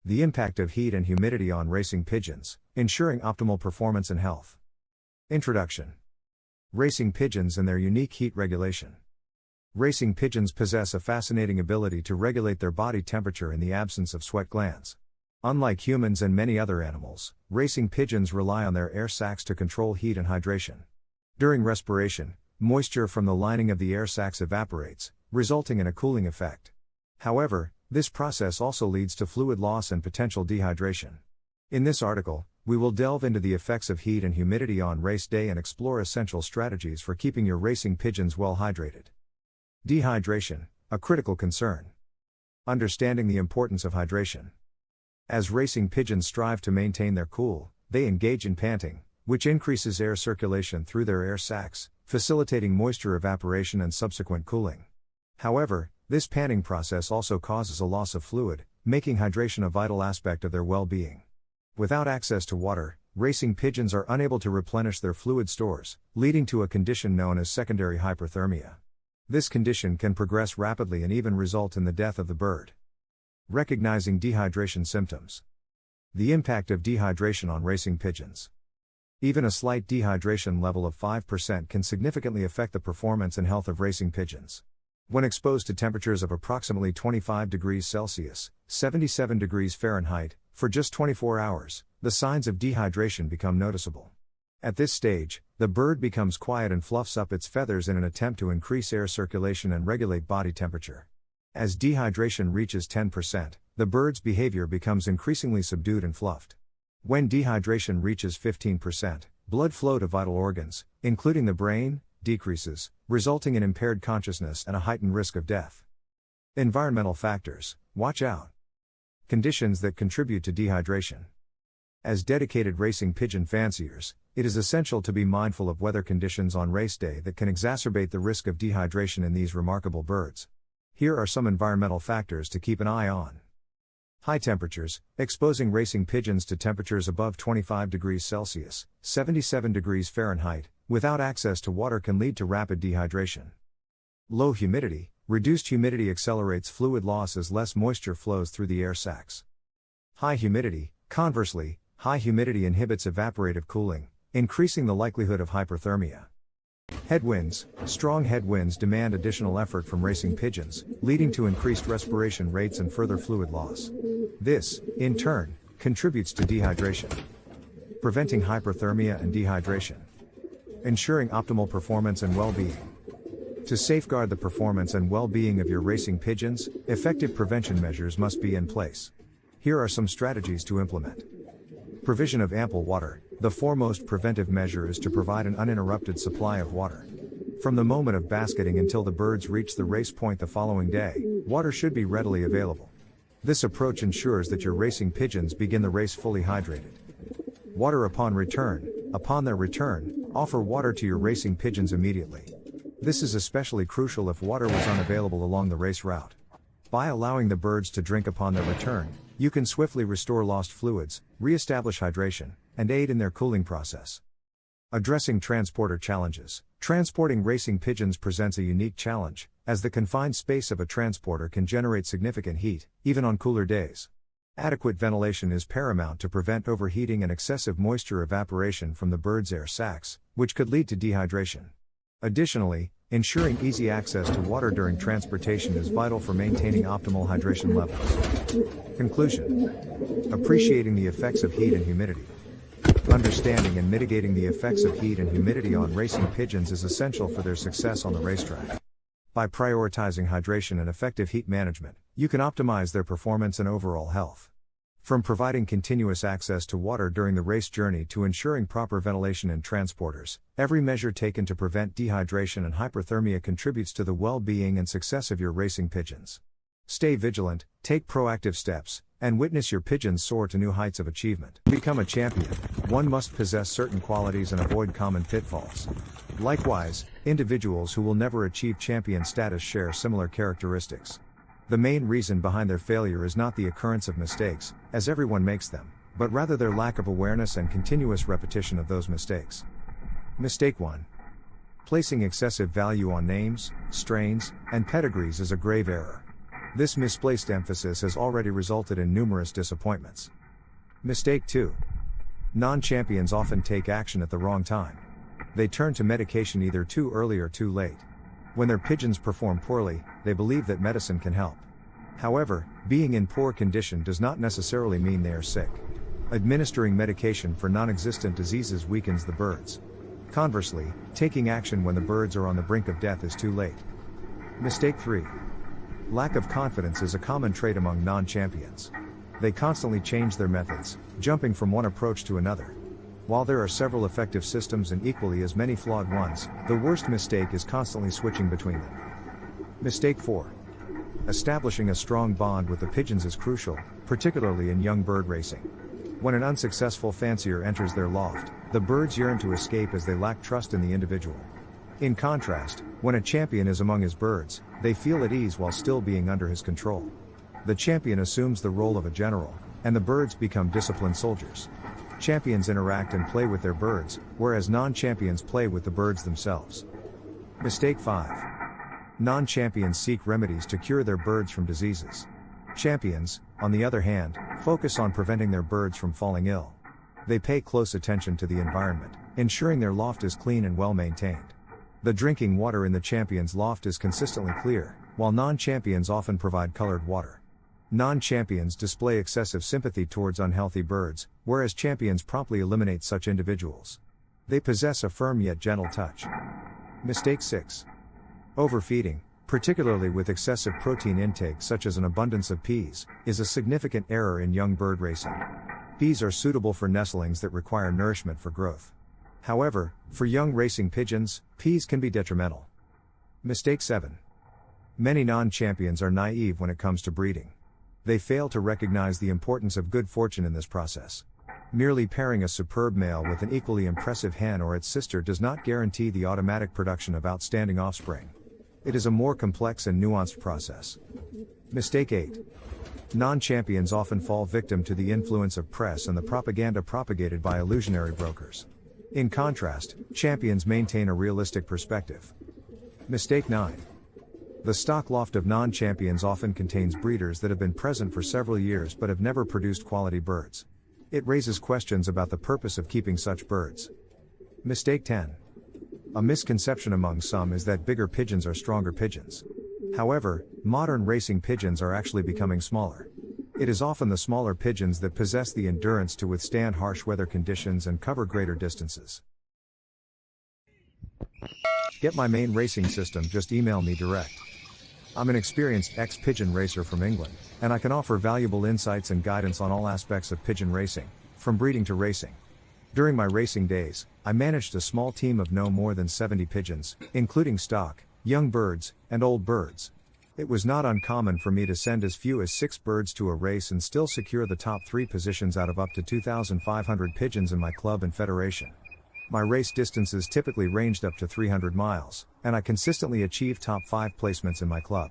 The impact of heat and humidity on racing pigeons, ensuring optimal performance and health. Introduction. Racing pigeons and their unique heat regulation. Racing pigeons possess a fascinating ability to regulate their body temperature in the absence of sweat glands. Unlike humans and many other animals, racing pigeons rely on their air sacs to control heat and hydration. During respiration, moisture from the lining of the air sacs evaporates, resulting in a cooling effect. However, this process also leads to fluid loss and potential dehydration. In this article, we will delve into the effects of heat and humidity on race day and explore essential strategies for keeping your racing pigeons well hydrated. Dehydration, a critical concern. Understanding the importance of hydration. As racing pigeons strive to maintain their cool, they engage in panting, which increases air circulation through their air sacs, facilitating moisture evaporation and subsequent cooling. However, this panting process also causes a loss of fluid, making hydration a vital aspect of their well-being. Without access to water, racing pigeons are unable to replenish their fluid stores, leading to a condition known as secondary hyperthermia. This condition can progress rapidly and even result in the death of the bird. Recognizing dehydration symptoms. The impact of dehydration on racing pigeons. Even a slight dehydration level of 5% can significantly affect the performance and health of racing pigeons. When exposed to temperatures of approximately 25 degrees Celsius, 77 degrees Fahrenheit, for just 24 hours, the signs of dehydration become noticeable. At this stage, the bird becomes quiet and fluffs up its feathers in an attempt to increase air circulation and regulate body temperature. As dehydration reaches 10%, the bird's behavior becomes increasingly subdued and fluffed. When dehydration reaches 15%, blood flow to vital organs, including the brain, decreases, resulting in impaired consciousness and a heightened risk of death. Environmental factors, watch out. Conditions that contribute to dehydration. As dedicated racing pigeon fanciers, it is essential to be mindful of weather conditions on race day that can exacerbate the risk of dehydration in these remarkable birds. Here are some environmental factors to keep an eye on. High temperatures, exposing racing pigeons to temperatures above 25 degrees Celsius, 77 degrees Fahrenheit, without access to water can lead to rapid dehydration. Low humidity, reduced humidity accelerates fluid loss as less moisture flows through the air sacs. High humidity, conversely, high humidity inhibits evaporative cooling, increasing the likelihood of hyperthermia. Headwinds, strong headwinds demand additional effort from racing pigeons, leading to increased respiration rates and further fluid loss. This, in turn, contributes to dehydration. Preventing hyperthermia and dehydration. Ensuring optimal performance and well-being. To safeguard the performance and well-being of your racing pigeons, effective prevention measures must be in place. Here are some strategies to implement. Provision of ample water. The foremost preventive measure is to provide an uninterrupted supply of water. From the moment of basketing until the birds reach the race point the following day, water should be readily available. This approach ensures that your racing pigeons begin the race fully hydrated. Water upon return. Upon their return, offer water to your racing pigeons immediately. This is especially crucial if water was unavailable along the race route. By allowing the birds to drink upon their return, you can swiftly restore lost fluids, re-establish hydration, and aid in their cooling process. Addressing transporter challenges. Transporting racing pigeons presents a unique challenge, as the confined space of a transporter can generate significant heat, even on cooler days. Adequate ventilation is paramount to prevent overheating and excessive moisture evaporation from the bird's air sacs, which could lead to dehydration. Additionally, ensuring easy access to water during transportation is vital for maintaining optimal hydration levels. Conclusion. Appreciating the effects of heat and humidity. Understanding and mitigating the effects of heat and humidity on racing pigeons is essential for their success on the racetrack. By prioritizing hydration and effective heat management, you can optimize their performance and overall health. From providing continuous access to water during the race journey to ensuring proper ventilation in transporters, every measure taken to prevent dehydration and hyperthermia contributes to the well-being and success of your racing pigeons. Stay vigilant, take proactive steps, and witness your pigeons soar to new heights of achievement. To become a champion, one must possess certain qualities and avoid common pitfalls. Likewise, individuals who will never achieve champion status share similar characteristics. The main reason behind their failure is not the occurrence of mistakes, as everyone makes them, but rather their lack of awareness and continuous repetition of those mistakes. Mistake 1. Placing excessive value on names, strains, and pedigrees is a grave error. This misplaced emphasis has already resulted in numerous disappointments. Mistake 2. Non-champions often take action at the wrong time. They turn to medication either too early or too late. When their pigeons perform poorly, they believe that medicine can help. However, being in poor condition does not necessarily mean they are sick. Administering medication for non-existent diseases weakens the birds. Conversely, taking action when the birds are on the brink of death is too late. Mistake 3. Lack of confidence is a common trait among non-champions. They constantly change their methods, jumping from one approach to another. While there are several effective systems and equally as many flawed ones, the worst mistake is constantly switching between them. Mistake 4. Establishing a strong bond with the pigeons is crucial, particularly in young bird racing. When an unsuccessful fancier enters their loft, the birds yearn to escape as they lack trust in the individual. In contrast, when a champion is among his birds, they feel at ease while still being under his control. The champion assumes the role of a general, and the birds become disciplined soldiers. Champions interact and play with their birds, whereas non-champions play with the birds themselves. Mistake 5. Non-champions seek remedies to cure their birds from diseases. Champions, on the other hand, focus on preventing their birds from falling ill. They pay close attention to the environment, ensuring their loft is clean and well maintained. The drinking water in the champion's loft is consistently clear, while non-champions often provide colored water. Non-champions display excessive sympathy towards unhealthy birds, whereas champions promptly eliminate such individuals. They possess a firm yet gentle touch. Mistake 6. Overfeeding, particularly with excessive protein intake such as an abundance of peas, is a significant error in young bird racing. Peas are suitable for nestlings that require nourishment for growth. However, for young racing pigeons, peas can be detrimental. Mistake 7. Many non-champions are naive when it comes to breeding. They fail to recognize the importance of good fortune in this process. Merely pairing a superb male with an equally impressive hen or its sister does not guarantee the automatic production of outstanding offspring. It is a more complex and nuanced process. Mistake 8. Non-champions often fall victim to the influence of press and the propaganda propagated by illusionary brokers. In contrast, champions maintain a realistic perspective. Mistake 9. The stock loft of non-champions often contains breeders that have been present for several years but have never produced quality birds. It raises questions about the purpose of keeping such birds. Mistake 10. A misconception among some is that bigger pigeons are stronger pigeons. However, modern racing pigeons are actually becoming smaller. It is often the smaller pigeons that possess the endurance to withstand harsh weather conditions and cover greater distances. Get my main racing system, just email me direct. I'm an experienced ex-pigeon racer from England, and I can offer valuable insights and guidance on all aspects of pigeon racing, from breeding to racing. During my racing days, I managed a small team of no more than 70 pigeons, including stock, young birds, and old birds. It was not uncommon for me to send as few as 6 birds to a race and still secure the top 3 positions out of up to 2,500 pigeons in my club and federation. My race distances typically ranged up to 300 miles, and I consistently achieved top 5 placements in my club.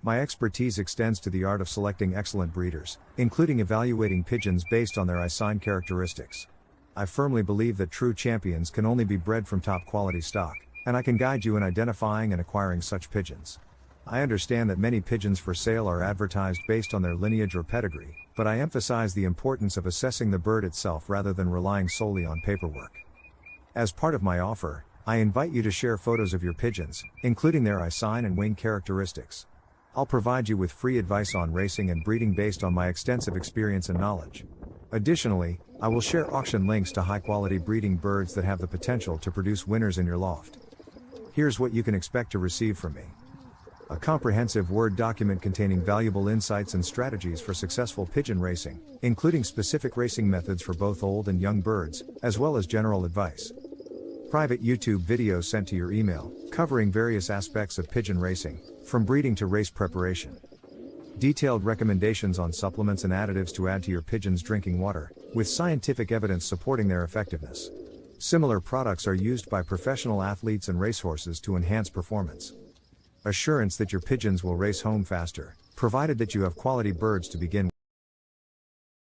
My expertise extends to the art of selecting excellent breeders, including evaluating pigeons based on their eye-sign characteristics. I firmly believe that true champions can only be bred from top quality stock, and I can guide you in identifying and acquiring such pigeons. I understand that many pigeons for sale are advertised based on their lineage or pedigree, but I emphasize the importance of assessing the bird itself rather than relying solely on paperwork. As part of my offer, I invite you to share photos of your pigeons, including their eye-sign and wing characteristics. I'll provide you with free advice on racing and breeding based on my extensive experience and knowledge. Additionally, I will share auction links to high-quality breeding birds that have the potential to produce winners in your loft. Here's what you can expect to receive from me. A comprehensive Word document containing valuable insights and strategies for successful pigeon racing, including specific racing methods for both old and young birds, as well as general advice. Private YouTube videos sent to your email, covering various aspects of pigeon racing, from breeding to race preparation. Detailed recommendations on supplements and additives to add to your pigeons' drinking water, with scientific evidence supporting their effectiveness. Similar products are used by professional athletes and racehorses to enhance performance. Assurance that your pigeons will race home faster, provided that you have quality birds to begin with.